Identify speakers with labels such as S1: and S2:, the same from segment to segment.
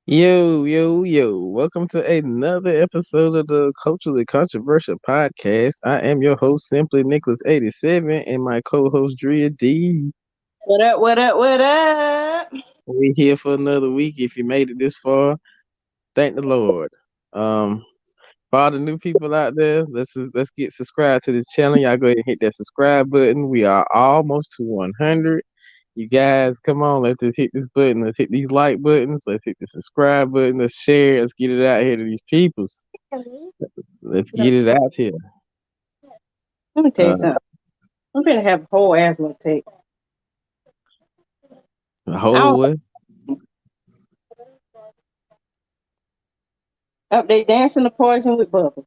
S1: Yo, yo, yo. Welcome to another episode of the Culturally Controversial Podcast. I am your host, Simply Nicholas87, and my co-host, Drea D.
S2: What up, what up, what up?
S1: We here for another week. If you made it this far, thank the Lord. Um, for all the new people out there, let's get subscribed to this channel. Y'all go ahead and hit that subscribe button. We are almost to 100. You guys, come on, let's just hit this button. Let's hit these like buttons. Let's hit the subscribe button. Let's share. Let's get it out here to these peoples. Let's get it out here.
S2: Let me tell you
S1: Uh,
S2: something. I'm gonna have a whole asthma attack.
S1: the
S2: I
S1: whole
S2: don't
S1: way.
S2: up they dancing the poison with bubble.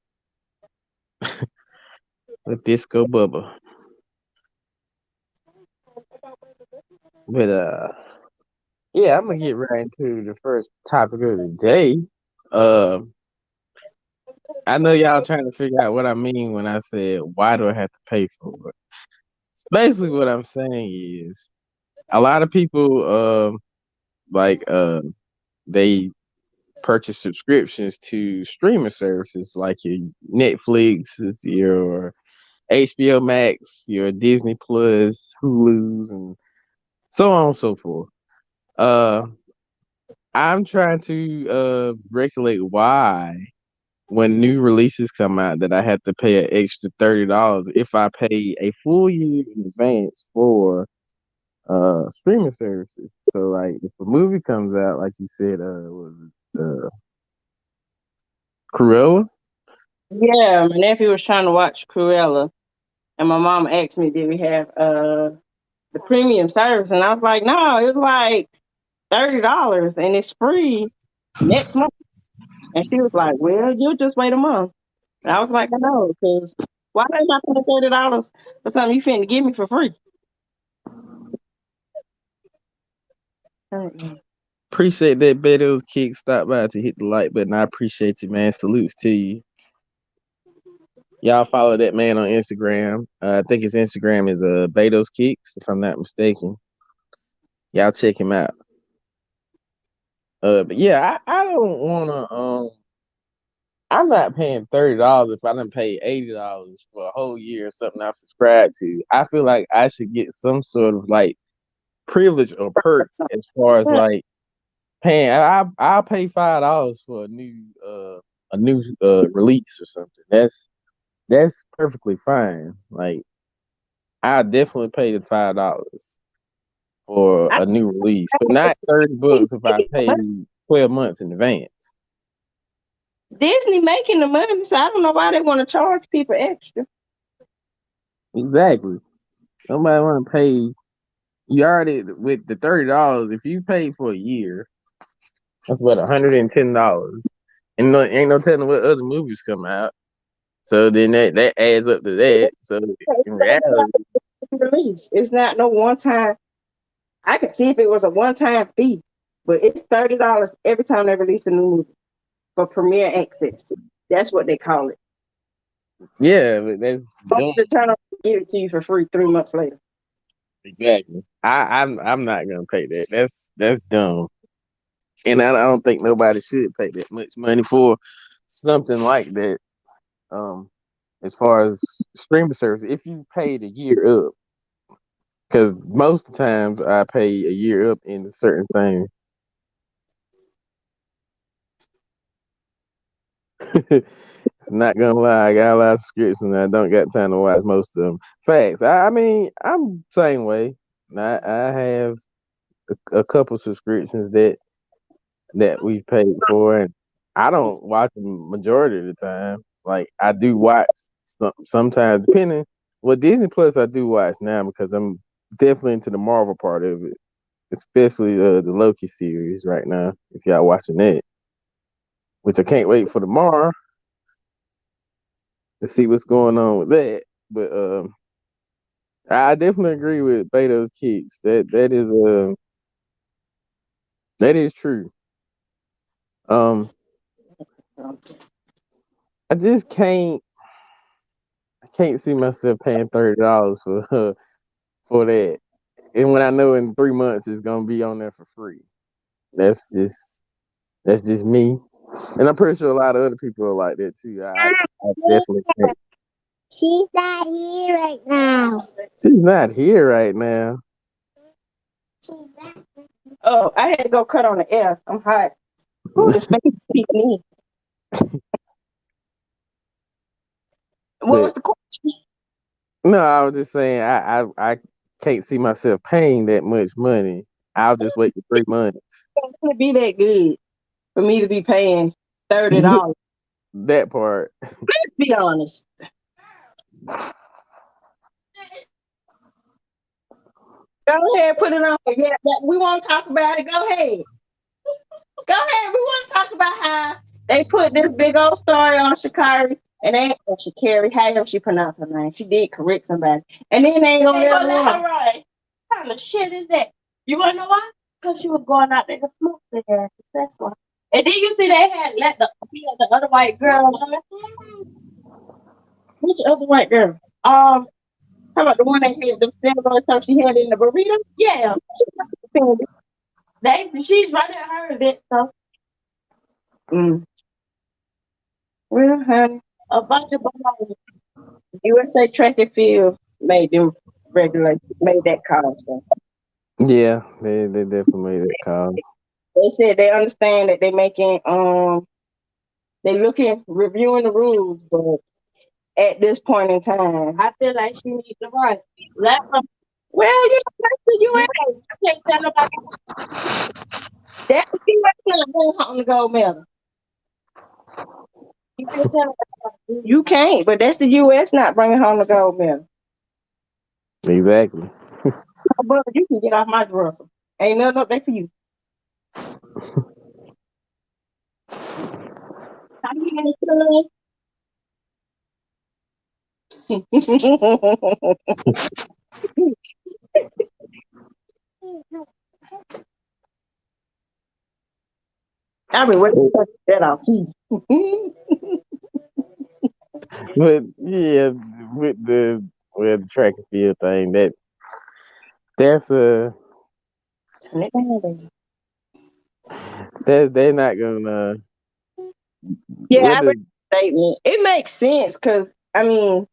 S1: The disco bubble. But yeah, I'm gonna get right into the first topic of the day. Uh, I know y'all trying to figure out what I mean when I said why do I have to pay for it. Basically, what I'm saying is a lot of people like they purchase subscriptions to streaming services like your Netflix, your HBO Max, your Disney Plus, Hulu's, and so on and so forth. Uh, I'm trying to regulate why when new releases come out that I have to pay an extra $30 if I pay a full year in advance for streaming services. So like if a movie comes out, like you said, was it Cruella?
S2: Yeah, my nephew was trying to watch Cruella, and my mom asked me, "Did we have the premium service?" And I was like, "No, it was like $30, and it's free next month." And she was like, "Well, you'll just wait a month." And I was like, "I know, because why am I paying $30 for something you finna give me for free?" Mm-mm.
S1: Appreciate that Beto's kick. Stop by to hit the like button. I appreciate you, man. Salutes to you. Y'all follow that man on Instagram. I think his Instagram is Beto's Kicks, if I'm not mistaken. Y'all check him out. But yeah, I don't wanna I'm not paying $30 if I didn't pay $80 for a whole year or something I've subscribed to. I feel like I should get some sort of like privilege or perks as far as like paying. I'll pay $5 for a new release or something. That's perfectly fine. Like I definitely pay the $5 for
S2: I
S1: a new release, but not $30 if I pay 12 months in advance.
S2: Disney making the money, so I don't know why they want to charge people extra.
S1: Exactly. Nobody want to pay. You already with the $30. If you pay for a year, that's what $110. And no, ain't no telling what other movies come out. So then that adds up to that. So
S2: It's
S1: in reality,
S2: release. It's not no one time. I could see if it was a one time fee, but it's $30 every time they release a new movie for premiere access. That's what they call it.
S1: yeah, but that's
S2: But
S1: dumb.
S2: they turn around and give it to you for free 3 months later.
S1: Exactly. I'm not gonna pay that. That's dumb. And I don't think nobody should pay that much money for something like that. Um, as far as streaming service, if you paid a year up, because most of the times I pay a year up into certain things. It's not gonna lie, I got a lot of subscriptions and I don't got time to watch most of them. Facts. I mean, I'm same way. I have a couple subscriptions that we've paid for, and I don't watch them majority of the time. Like I do watch sometimes, depending. Well, Disney Plus I do watch now because I'm definitely into the Marvel part of it, especially the Loki series right now. If y'all watching that, which I can't wait for tomorrow to see what's going on with that. But I definitely agree with Beto's kicks. That is true. Um, I just I can't see myself paying $30 for for that. And when I know in 3 months it's gonna be on there for free. That's just That's just me, and I'm pretty sure a lot of other people are like that too. I definitely think
S2: She's not here right now.
S1: she's not here right now.
S2: Oh, I had to go cut on the air. I'm hot. Ooh, the space is peeking in. What
S1: But
S2: was the question?
S1: no, I was just saying I can't see myself paying that much money. I'll just wait for 3 months.
S2: It can't be that good for me to be paying $30.
S1: That part.
S2: Let's be honest. Go ahead, put it on. Yeah, we want to talk about it. Go ahead. Go ahead. We want to talk about how they put this big old story on Shakari and they Shakari, however she pronounced her name. She did correct somebody. And then they ain't gonna let her right. What kind of shit is that? You wanna know why? Because she was going out there to smoke there. That's why. And then you see they had let the other white girl. Which other white girl? How about the one that had the steroids so she had in the burrito? Yeah. She's right at her event, so. Mm. Well, honey, a bunch of bananas. USA Track and Field made them regulate, made that call. So
S1: Yeah, they definitely made that call.
S2: they said they understand that they making they looking reviewing the rules, but at this point in time, I feel like she needs to run. Let her. Well, you know, that's the U.S. I can't tell nobody. That's the U.S. gonna bring home the gold medal. You can't tell nobody. You can't, but that's the U.S. not bringing home the gold medal.
S1: Exactly.
S2: Oh, brother, you can get off my dresser. Ain't nothing up there for you. How you gonna I mean, wait to cut that off.
S1: But yeah, with the track and field thing, that's a that they're not gonna
S2: Yeah, I read
S1: whether
S2: the statement. It makes sense because I mean,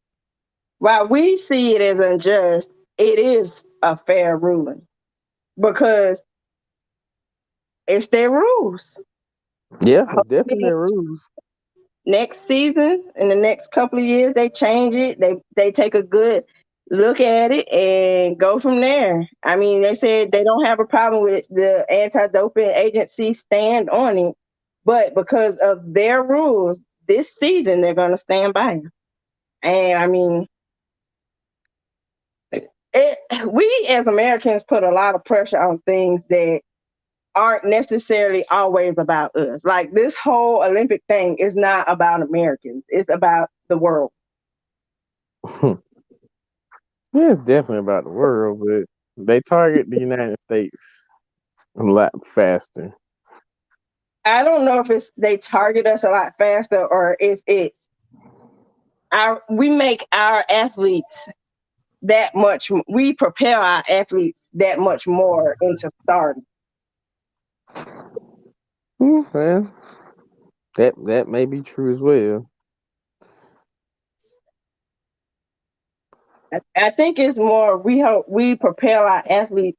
S2: while we see it as unjust, it is a fair ruling because it's their rules.
S1: yeah, it's definitely
S2: Hopefully,
S1: their rules.
S2: next season, in the next couple of years, they change it. They take a good look at it and go from there. I mean, they said they don't have a problem with the anti-doping agency stand on it, but because of their rules, this season they're going to stand by it. And I mean, we as Americans put a lot of pressure on things that aren't necessarily always about us. Like this whole Olympic thing is not about Americans; it's about the world.
S1: Yeah, it's definitely about the world, but they target the United States a lot faster.
S2: I don't know if it's they target us a lot faster or if it's our we make our athletes that much we prepare our athletes that much more into starting.
S1: Well, that may be true as well.
S2: I think it's more we prepare our athletes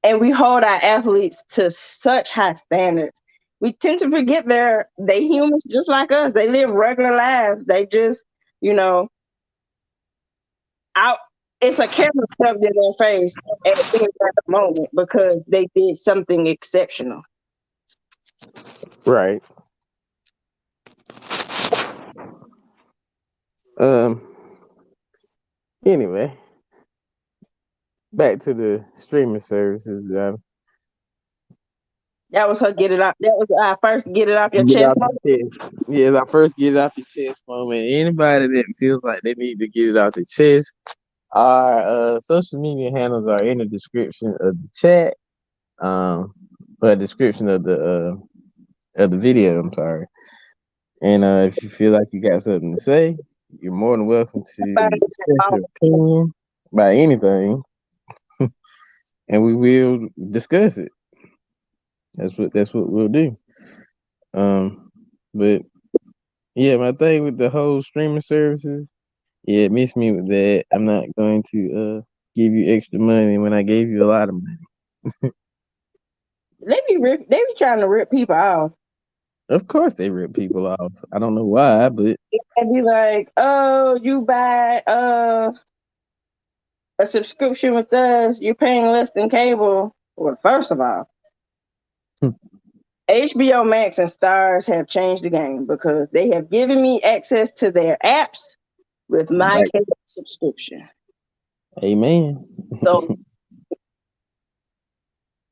S2: and we hold our athletes to such high standards. We tend to forget they humans just like us. They live regular lives. They just, you know, out it's a camera shoved in their face at any moment because they did something exceptional.
S1: Right. Um. Anyway, back to the streaming services.
S2: That was her get it out. That was our first get it off your
S1: Get
S2: chest
S1: off
S2: moment.
S1: your chest. Yes, I first get it off your chest moment. Anybody that feels like they need to get it off the chest, our social media handles are in the description of the chat. Um, but description of the video. I'm sorry. And if you feel like you got something to say, you're more than welcome to express your opinion about anything, and we will discuss it. That's what we'll do. Um, but yeah, my thing with the whole streaming services, yeah, miss me with that. I'm not going to give you extra money when I gave you a lot of money.
S2: They be trying to rip people off.
S1: Of course, they rip people off. I don't know why, but
S2: They be like, "Oh, you buy a subscription with us, you're paying less than cable." Well, first of all, HBO Max and Stars have changed the game because they have given me access to their apps with my
S1: right.
S2: cable subscription.
S1: Amen.
S2: So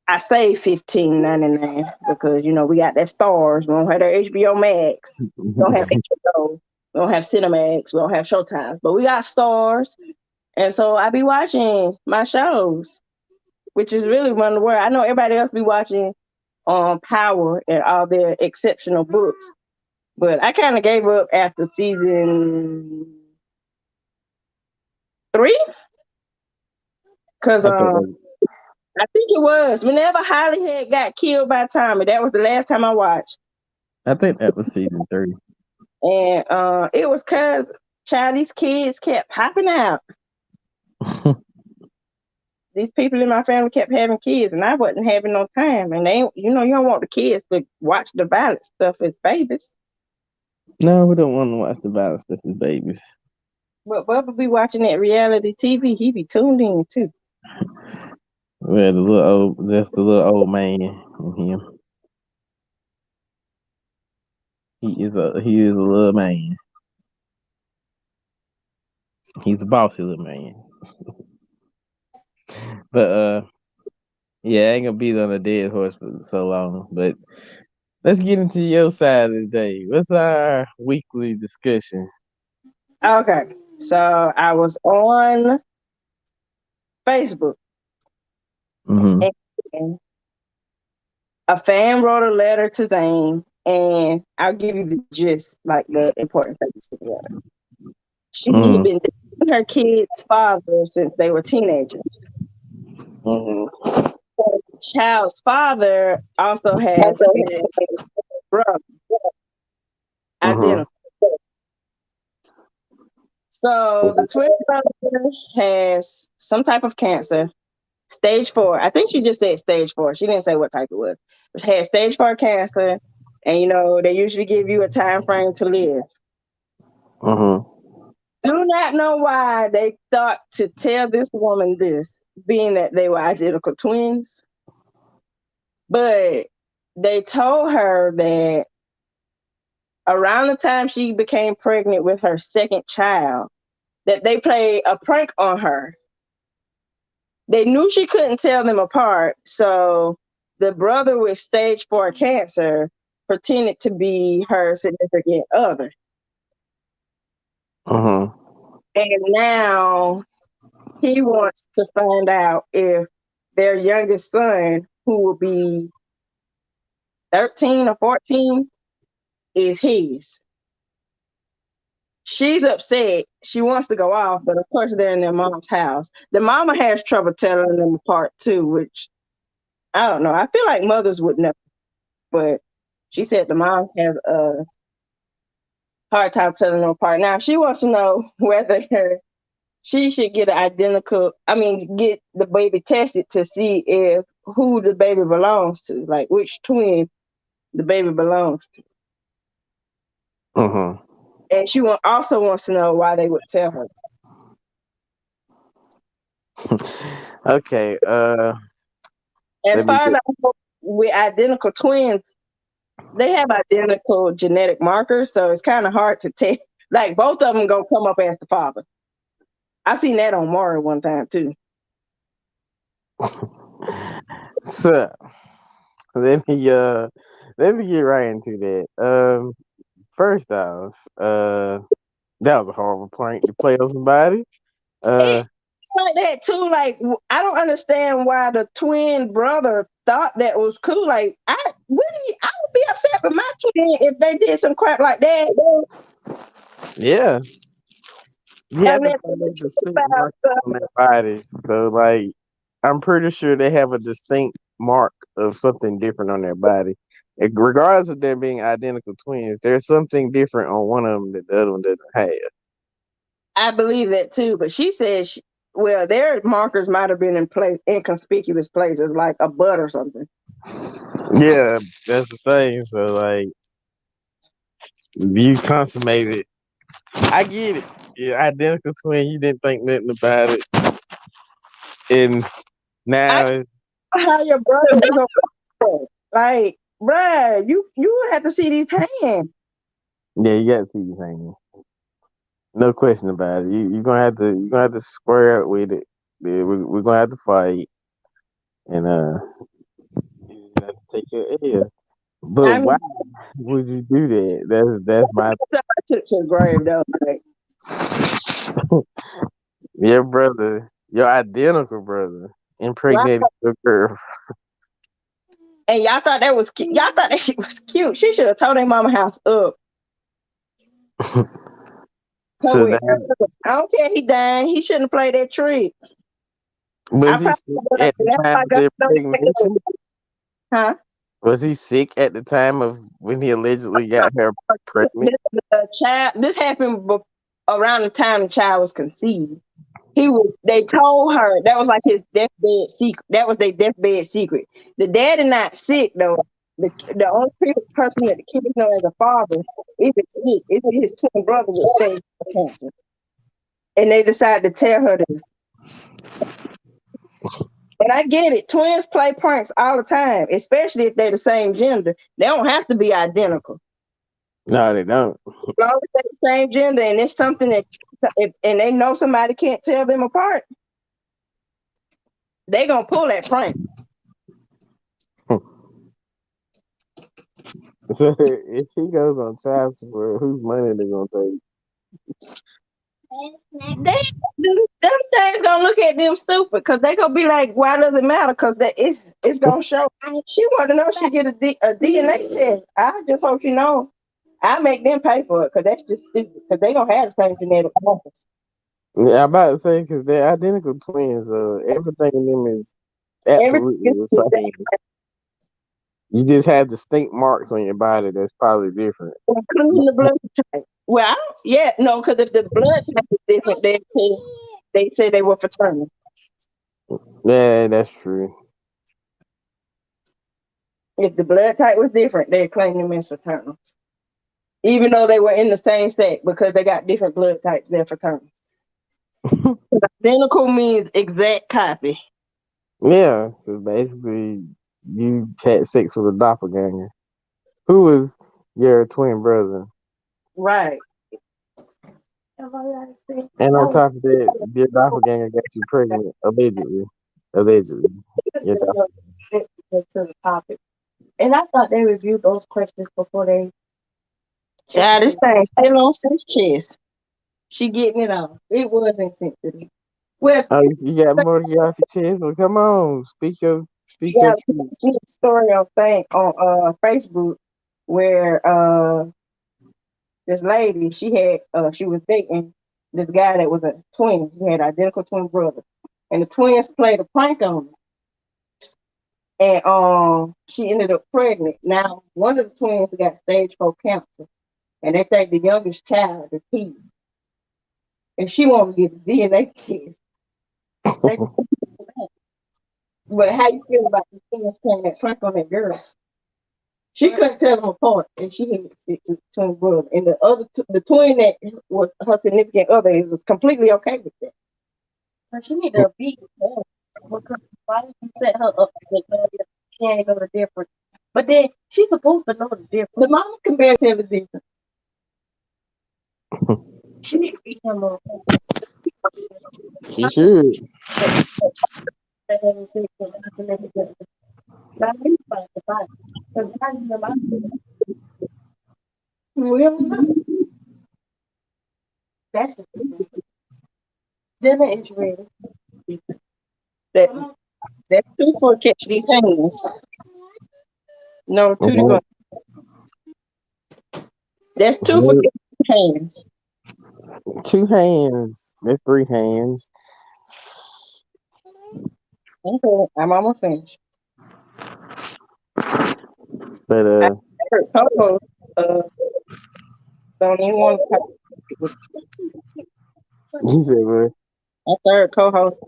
S2: I save $15.99 because we got that Stars, we don't have that HBO Max, we don't have HBO, we don't have Cinemax, we don't have Showtime, but we got Stars, and so I be watching my shows, which is really one of the world. I know everybody else be watching Power and all their exceptional books, but I kind of gave up after season three because
S1: I think that,
S2: I think it was whenever Holly had got killed by Tommy. That was the last time I watched.
S1: I think that was season 3.
S2: And it was because these kids kept popping out. These people in my family kept having kids, and I wasn't having no time. And you don't want the kids to watch the violent stuff as babies.
S1: No, we don't want to watch the violent stuff as babies.
S2: But Bubba be watching that reality TV. He be tuned in too.
S1: Well, that's the little old man in him. He is a little man. He's a bossy little man. But yeah, I ain't gonna beat on a dead horse for so long. But let's get into your side of the day. What's our weekly discussion?
S2: Okay, so I was on Facebook,
S1: Mm-hmm.
S2: and a fan wrote a letter to Zane, and I'll give you the gist, like the important things of the letter. She had
S1: Mm-hmm.
S2: been dating her kid's father since they were teenagers.
S1: Mm-hmm.
S2: The child's father also has a brother,
S1: Mm-hmm.
S2: identical. So the twin brother has some type of cancer, stage 4. I think she just said stage 4. She didn't say what type it was. But she had stage 4 cancer, and they usually give you a time frame to live.
S1: Mm-hmm.
S2: Do not know why they thought to tell this woman this, being that they were identical twins, but they told her that around the time she became pregnant with her second child, that they played a prank on her. They knew she couldn't tell them apart, so the brother with stage 4 cancer pretended to be her significant other.
S1: Mm-hmm.
S2: And now he wants to find out if their youngest son, who will be 13 or 14, is his. She's upset. She wants to go off, but of course they're in their mom's house. The mama has trouble telling them apart too, which I don't know. I feel like mothers would know, but she said the mom has a hard time telling them apart. Now she wants to know whether she should get an identical. I mean, get the baby tested to see if who the baby belongs to, like which twin the baby belongs to.
S1: Mm-hmm.
S2: And she also wants to know why they would tell her.
S1: Okay.
S2: As
S1: Let me
S2: far as
S1: get.
S2: I know, with identical twins, they have identical genetic markers, so it's kind of hard to tell. Like both of them gonna come up as the father. I seen that on Maury one time too.
S1: So let me uh let me get right into that. First off, that was a horrible prank to play on somebody. Uh,
S2: It's like that too. Like I don't understand why the twin brother thought that was cool. Like I would be upset with my twin if they did some crap like that.
S1: yeah, you have to
S2: Unless
S1: find
S2: it's
S1: a distinct
S2: about
S1: mark on their bodies. So, like, I'm pretty sure they have a distinct mark of something different on their body, regardless of them being identical twins, there's something different on one of them that the other one doesn't have.
S2: I believe that too, but she said, well, their markers might have been in place, inconspicuous places, like a butt or something.
S1: Yeah, that's the thing. So like, you consummated. I get it. Yeah, identical twin. You didn't think nothing about it, and
S2: I
S1: now
S2: can't
S1: it's
S2: know how your brother was on. Like, bruh, you have to see these hands.
S1: yeah. You got to see your thing. No question about it. You're gonna have to square up with it. Yeah, we're gonna have to fight, and you have to take your L. But
S2: I
S1: why
S2: mean,
S1: would you do that? That's my
S2: somebody took to the grave though. Like,
S1: your brother, your identical brother,
S2: right?
S1: impregnated your girl.
S2: And y'all thought that was cute. Y'all thought that shit was cute. She should have told their mama house up. So
S1: So now,
S2: I don't care. He died. He shouldn't have played that trick. I
S1: was he
S2: probably
S1: sick
S2: would have
S1: at the
S2: left
S1: time
S2: my
S1: of the
S2: gun.
S1: impregnation?
S2: Huh?
S1: Was he sick at the time of when he allegedly got her pregnant?
S2: This happened around the time the child was conceived. They told her that was like his deathbed secret. That was their deathbed secret. The daddy not sick though. The only person that the kids know as a father is sick. Is his twin brother with stage 4 cancer. And they decided to tell her this. And I get it. Twins play pranks all the time, especially if they're the same gender. They don't have to be identical.
S1: No, they don't.
S2: As long as they're the same gender and it's something that and they know somebody can't tell them apart, they gonna pull that prank.
S1: So if he goes on child support, whose money they gonna take?
S2: They them things gonna look at them stupid because they gonna be like, why does it matter? Because it's gonna show. She want to know if she get a DNA test. I just hope she know. I make them pay for it because that's just stupid. Because they gonna have the same genetic markers.
S1: Yeah, I'm about to say because they're identical twins. Everything in them is absolutely
S2: Everything,
S1: the same. You just have distinct marks on your body that's probably different.
S2: including the blood type. Well, yeah, no, because if the blood type is different, they say they were fraternal.
S1: Yeah, that's true.
S2: If the blood type was different, they claim them as fraternal, even though they were in the same set because they got different blood types. They're fraternal. Identical means exact copy.
S1: Yeah, so basically, you had sex with a doppelganger. Who was your twin brother?
S2: Right.
S1: And on top of that, your doppelganger got you pregnant, allegedly. Allegedly. Your
S2: To the topic. And I thought they reviewed those questions before they. Child, this thing still on Sis chest. She getting it off. It was insensitive. Well,
S1: oh, you got more to get off your chest? Well, come on, speak your
S2: yeah,
S1: truth.
S2: a story on Facebook where this lady she was dating this guy that was a twin. He had identical twin brother, and the twins played a prank on him, and she ended up pregnant. Now one of the twins got stage 4 cancer, and they think the youngest child is he, and she wanted to get the DNA test. They, but how you feel about the twins playing that prank on that girl? She couldn't tell them apart, and she had it to twin brother. And the twin that was her significant other, was completely okay with that. But she need to be because why did you set her up to know that she ain't know the difference? But then she's supposed to know the difference. The mama can barely tell the difference. She need to beat him up.
S1: She should.
S2: Now you fight the fight. Because now you know well, that's just dinner is ready. That that's two for catch these hands. No, two to
S1: Mhm,
S2: go. That's two for
S1: mhm.
S2: catch these hands.
S1: Two hands. That's three hands.
S2: Okay, I'm almost finished.
S1: But
S2: I heard co-host don't even want to talk with
S1: he said, "Well,
S2: my third co-host.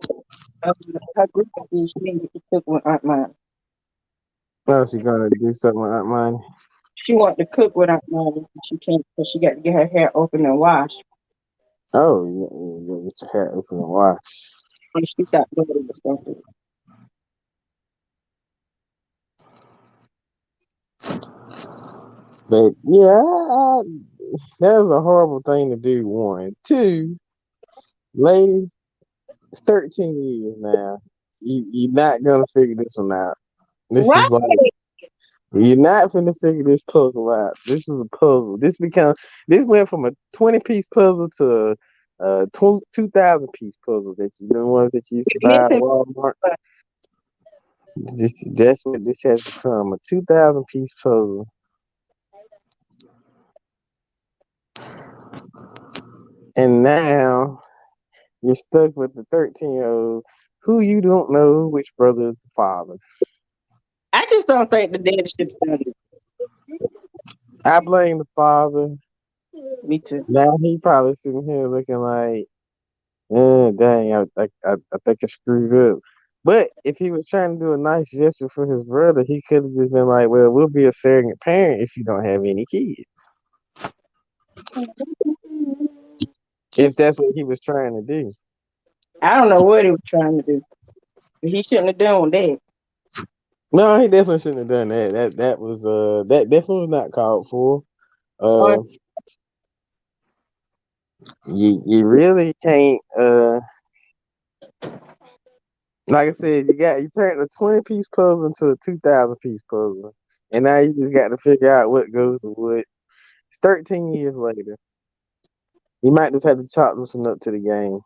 S2: Her group of these she didn't get to cook with Aunt Mine.
S1: well, she gonna do something with Aunt Money."
S2: She wanted to cook with Aunt Mine. She can't because she got to get her hair open and washed.
S1: Oh, you get your hair open and wash.
S2: And she got daughter or something.
S1: But yeah, that was a horrible thing to do. One, two, ladies, it's 13 years now. You're not gonna figure this one out. This
S2: Right.
S1: is like you're not finna figure this puzzle out. This is a puzzle. This went from a 20-piece puzzle to a 2,000-piece puzzle that you the ones that you used to buy at
S2: Missing,
S1: Walmart.
S2: but
S1: That's what this has become, a 2,000-piece puzzle. And now you're stuck with the 13-year-old who you don't know which brother is the father.
S2: I just don't think the daddy should have done it.
S1: I blame the father.
S2: Me too.
S1: Now he probably sitting here looking like, dang, I think I screwed up. But if he was trying to do a nice gesture for his brother, he could have just been like, well, we'll be a surrogate parent if you don't have any kids. If that's what he was trying to do.
S2: I don't know what he was trying to do. But he shouldn't have done that.
S1: No, he definitely shouldn't have done that. That definitely was not called for.
S2: On
S1: Uh, you really can't like I said, you turned a 20-piece puzzle into a 2,000-piece puzzle, and now you just got to figure out what goes to what. It's 13 years later. You might just have to chalk this one up to the game.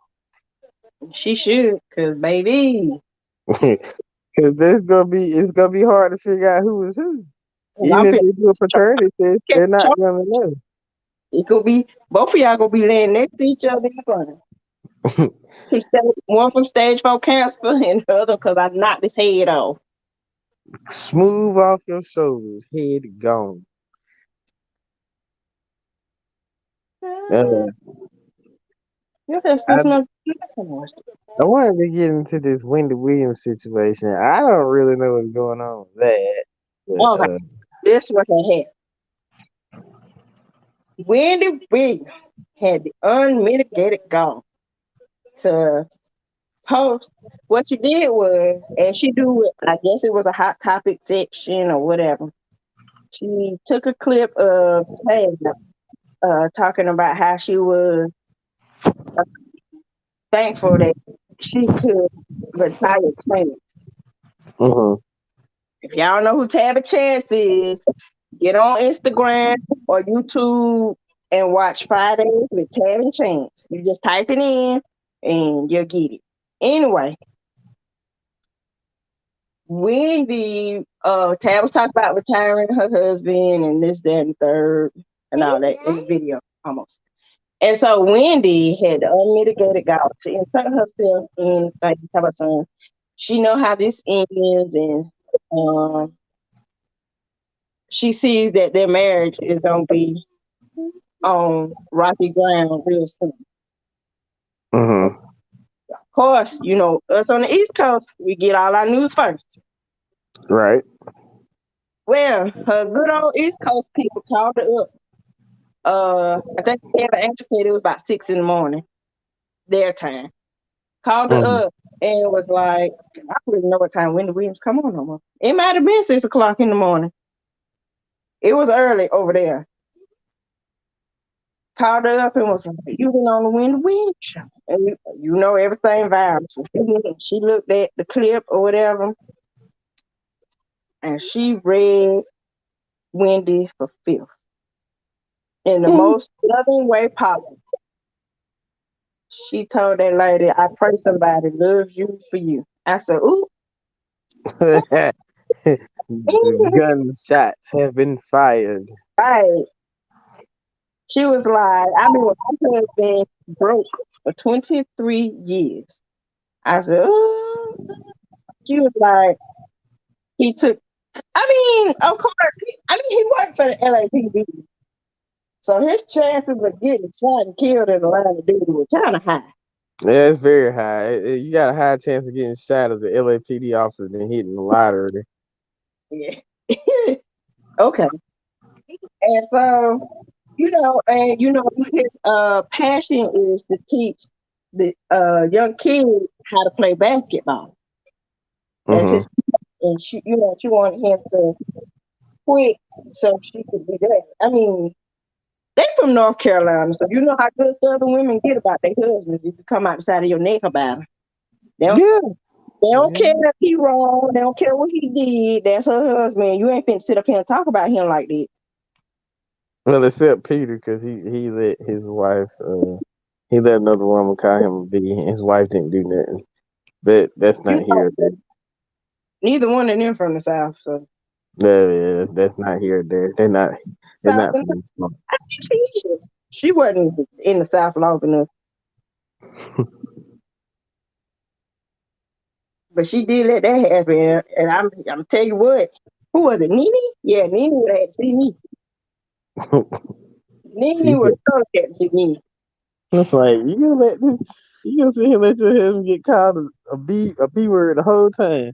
S2: she should, cause baby,
S1: Because it's gonna be hard to figure out who is who.
S2: 'cause
S1: Even
S2: I'm
S1: if
S2: finna
S1: they do a paternity test, they're not gonna know.
S2: it could be both of y'all gonna be laying next to each other in the ground. One from stage 4 cancer and the other because I knocked his head off.
S1: Smooth off your shoulders, head gone. Uh,
S2: Your hair still
S1: I
S2: smells.
S1: I wanted to get into this Wendy Williams situation. I don't really know what's going on with that, but
S2: Okay, this was her hair. Wendy Williams had the unmitigated gall to post. What she did was, and she do it, I guess it was a hot topic section or whatever. She took a clip of Tab talking about how she was thankful that she could retire clean.
S1: uh
S2: If y'all know who Tabby Chance is, get on Instagram or YouTube and watch Fridays with Tabby Chance. You just type it in and you'll get it. Anyway, Wendy, Tab was talking about retiring her husband and this, that, and third, and all that in the video almost. And so Wendy had the unmitigated gall to insert herself in like talk about some. She know how this ends, and um, she sees that their marriage is gonna be on rocky ground real soon. So,
S1: uh
S2: of course, you know us on the East Coast, we get all our news first.
S1: Right.
S2: Well, her good old East Coast people called her up. I think the actress said it was about 6 in the morning, their time. Called her
S1: uh
S2: up and was like, I don't really know what time Wendy Williams come on no more. It might have been 6 o'clock in the morning. It was early over there. Called her up and was like, "You been on the Wendy Williams show?" And you know everything viral. So she looked at the clip or whatever, and she read Wendy for filth in the most loving way possible. She told that lady, "I pray somebody loves you for you." I said, "Ooh."
S1: The gunshots have been fired.
S2: Right. She was like, I've been with my husband broke for 23 years. I said, "Ooh." She was like, he took I mean, of course, he worked for the LAPD, so his chances of getting shot and killed in the line of duty were kind of high.
S1: Yeah, it's very high. You got a high chance of getting shot as an LAPD officer than hitting the lottery.
S2: Yeah. Okay. And so, his passion is to teach the young kids how to play basketball. That's
S1: Hmm.
S2: his, and she wanted him to quit so she could be there. I mean, they from North Carolina, so you know how good Southern women get about their husbands if you come outside of your neck about them. They don't,
S1: Yeah.
S2: they don't
S1: Yeah.
S2: care if he wrong. They don't care what he did. That's her husband. You ain't finna sit up here and talk about him like that.
S1: Well, except Peter, because he let his wife he let another woman call him a B, and his wife didn't do nothing. But that's
S2: You
S1: not
S2: know,
S1: here or there.
S2: neither one of them from the South, so
S1: That is that's not here or there. They're
S2: South
S1: not
S2: and
S1: from the smoke.
S2: I think she is. She wasn't in the South long enough, but she did let that happen. And I'm tell you what, who was it? Nene? Yeah, Nene would have had to see me.
S1: See,
S2: Nene would have had to see me.
S1: it's like you gonna sit here and let your husband get called a B word the whole time.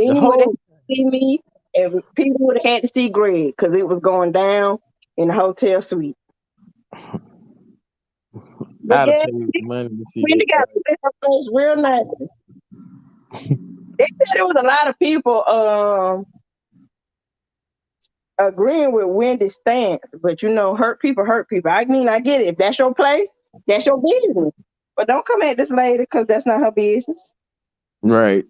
S1: The
S2: Nene would have
S1: whole
S2: had to see me, and Peter would have had to see Greg because it was going down in the hotel suite. But
S1: I'd have
S2: yeah,
S1: paid money to see
S2: Wendy got to lick her face real nice. They said there was a lot of people agreeing with Wendy's stance, but hurt people. I mean, I get it. If that's your place, that's your business. But don't come at this lady because that's not her business.
S1: that. Right.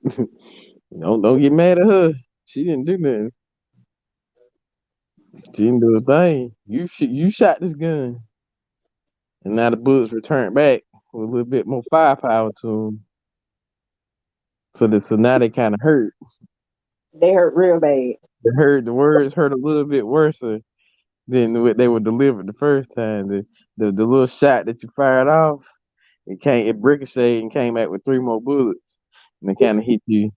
S1: Don't get mad at her. She didn't do nothing. She didn't do a thing. You shot this gun, and now the bullets returned back with a little bit more firepower to them. So now they kind of hurt.
S2: They hurt real bad.
S1: The words hurt a little bit worse than what they were delivered the first time. The little shot that you fired off, it ricocheted and came back with three more bullets, and it kind of hit you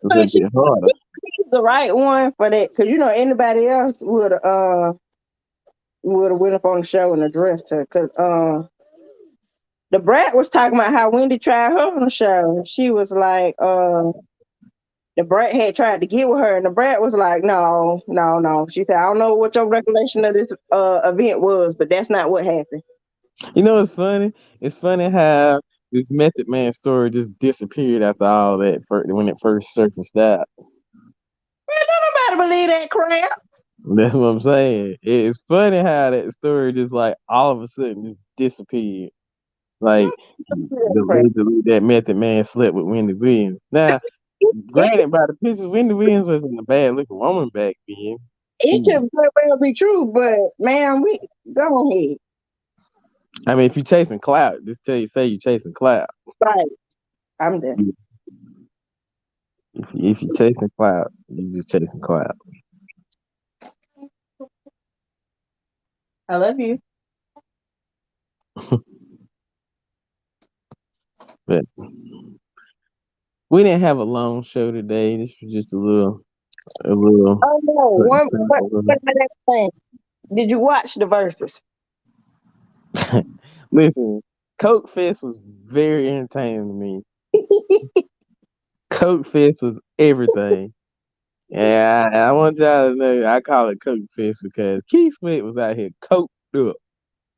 S1: a little
S2: But
S1: bit harder.
S2: she's the right one for that because anybody else would have went up on the show and addressed her because the brat was talking about how Wendy tried her on the show. She was like, the brat had tried to get with her, and the brat was like, "No, no, no." She said, "I don't know what your recollection of this event was, but that's not what happened."
S1: You know what's funny? It's funny how this Method Man story just disappeared after all that when it first surfaced out.
S2: Man, don't nobody believe that crap.
S1: That's what I'm saying. It's funny how that story just like all of a sudden just disappeared. Like
S2: Don't believe that crap.
S1: allegedly that Method Man slept with Wendy Williams. Now,
S2: It,
S1: granted, by the pictures, Wendy Williams wasn't a bad looking woman back then.
S2: it
S1: She,
S2: could very well be true, but man, we go ahead.
S1: I mean, if you're chasing clout, just tell you say you're chasing clout.
S2: Right, I'm done.
S1: If you're chasing clout, you're just chasing clout.
S2: I love you.
S1: But we didn't have a long show today. This was just a little
S2: Oh no,
S1: cut and
S2: one last thing. Did you watch the verses?
S1: Listen, Coke Fest was very entertaining to me. Coke Fest was everything. Yeah, I want y'all to know I call it Coke Fest because Keith Sweat was out here coked up.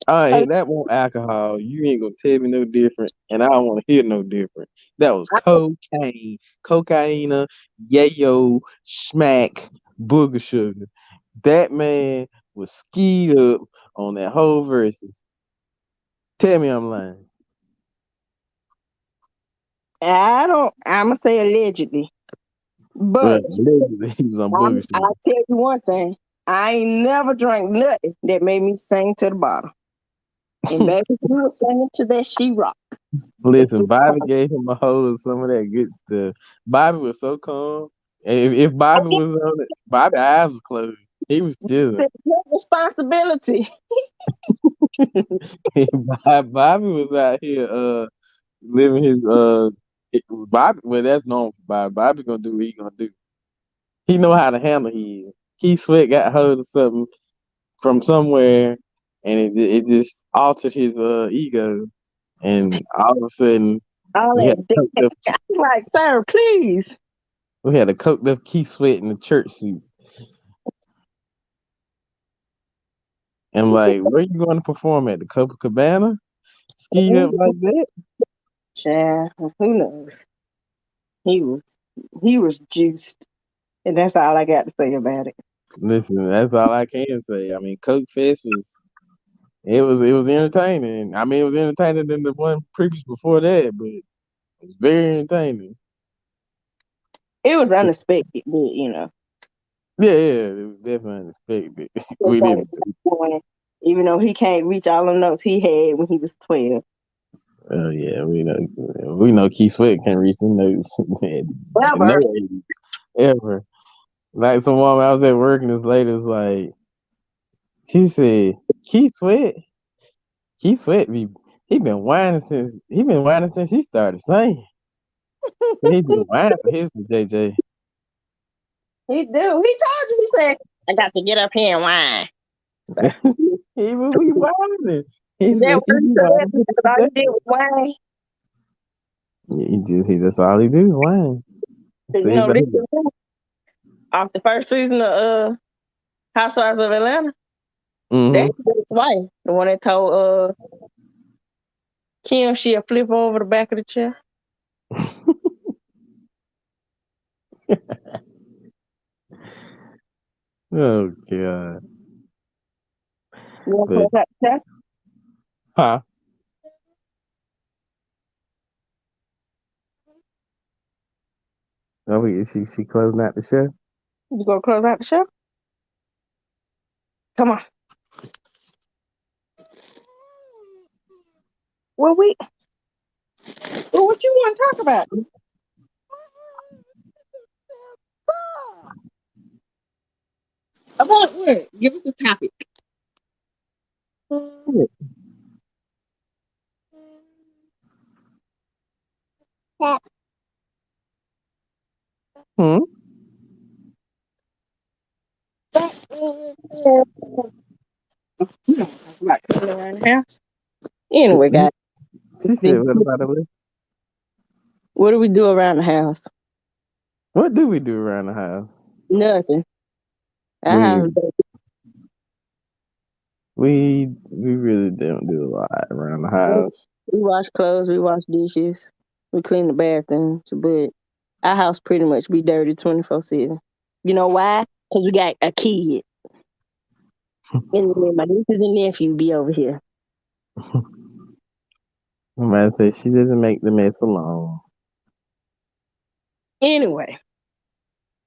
S1: I
S2: I,
S1: ain't that won't alcohol. You ain't gonna tell me no different, and I don't want to hear no different. That was cocaine, cocaine, yayo, smack, booger sugar. That man was skied up on that whole verses. Tell me I'm lying.
S2: I don't. I'm gonna say allegedly,
S1: Well,
S2: but
S1: allegedly he was on booger sugar.
S2: I'll tell you one thing. I ain't never drank nothing that made me sing to the bottom. And baby, he was singing to that she rock.
S1: Listen, Bobby gave him a hold of some of that good stuff. Bobby was so calm. If
S2: I
S1: Bobby was on it, Bobby eyes was closed. He was chilling.
S2: get the responsibility.
S1: Bobby was out here living his Bobby well that's known for Bobby. Bobby gonna do what he gonna do. He know how to handle he. Keith Sweat got hold of something from somewhere, and it just altered his ego, and all of a sudden
S2: All
S1: we had
S2: that dick.
S1: coked up,
S2: I was like, sir, please.
S1: we had a coked up Keith Sweat in the church suit. And like, where you going to perform at the Copacabana? Skied up like that?
S2: Child, who knows? He was he was juiced. And that's all I got to say about it.
S1: Listen, that's all I can say. I mean, Coke Fest was entertaining. I mean, it was entertaining than the one previous before that, but it was very entertaining.
S2: It was unexpected, but you know,
S1: Yeah, yeah, it was definitely unexpected. We didn't.
S2: even though he can't reach all the notes he had when he was 12.
S1: Oh yeah, we know Keith Sweat can't reach the notes at no
S2: Ever.
S1: age ever. Like some woman I was at work and this lady was like, she said, Keith Sweat, Keith Sweat be he been whining since he started singing. He been whining for his JJ.
S2: He do. He told you, he said, I got to get up here and whine. So,
S1: He will be whining. He
S2: is that
S1: said
S2: what
S1: he
S2: he
S1: be
S2: said?
S1: whining for
S2: Because all
S1: JJ.
S2: you did was whine.
S1: Yeah, that's all he do, whine.
S2: Because,
S1: So
S2: you
S1: he's
S2: know,
S1: like,
S2: this is off the first season of Housewives of Atlanta.
S1: mm-hmm.
S2: That's his wife. The one that told Kim she'll flip over the back of the chair.
S1: Oh god.
S2: You want to
S1: But
S2: close out the chair?
S1: huh? Oh, she closing out the show.
S2: You gonna close out the show? Come on. Well, what you want to talk about? About what? Give us a topic.
S1: Hmm.
S2: You know, talk about cleaning around the house. Anyway, guys,
S1: She said, "What about it?
S2: what do we do around the house?
S1: What do we do around the house?
S2: Nothing. Our
S1: We
S2: house,
S1: we really don't do a lot around the house.
S2: we wash clothes, we wash dishes, we clean the bathrooms, but our house pretty much be dirty 24/7. You know why? Because we got a kid, and then my nieces and nephew be over here.
S1: Somebody said she doesn't make the mess alone.
S2: Anyway,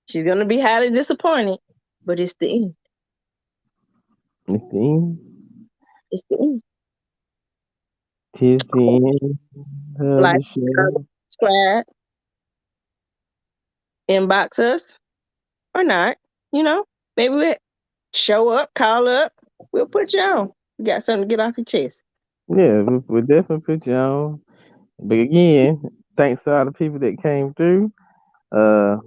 S2: she's gonna be highly disappointed, but it's the end.
S1: It's the end.
S2: It's the end.
S1: Tis the end of
S2: Like,
S1: the show.
S2: subscribe, inbox us or not. You know, maybe we show up, call up. We'll put you on. You got something to get off your chest.
S1: Yeah, we definitely put you on. But again, thanks to all the people that came through. Uh,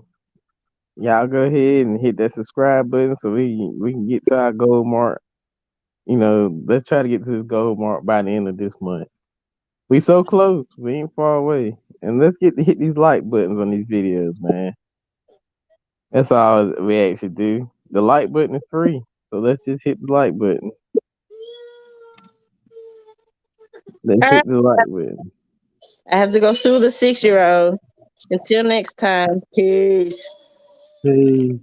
S1: y'all go ahead and hit that subscribe button so we can get to our goal mark. Let's try to get to this goal mark by the end of this month. We so close. We ain't far away. And let's get to hit these like buttons on these videos, man. That's all we actually do. The like button is free. So let's just hit the like button. Let's
S2: All right.
S1: hit the like button.
S2: I have to go sue the 6-year-old. Until next time. Peace.
S1: Peace.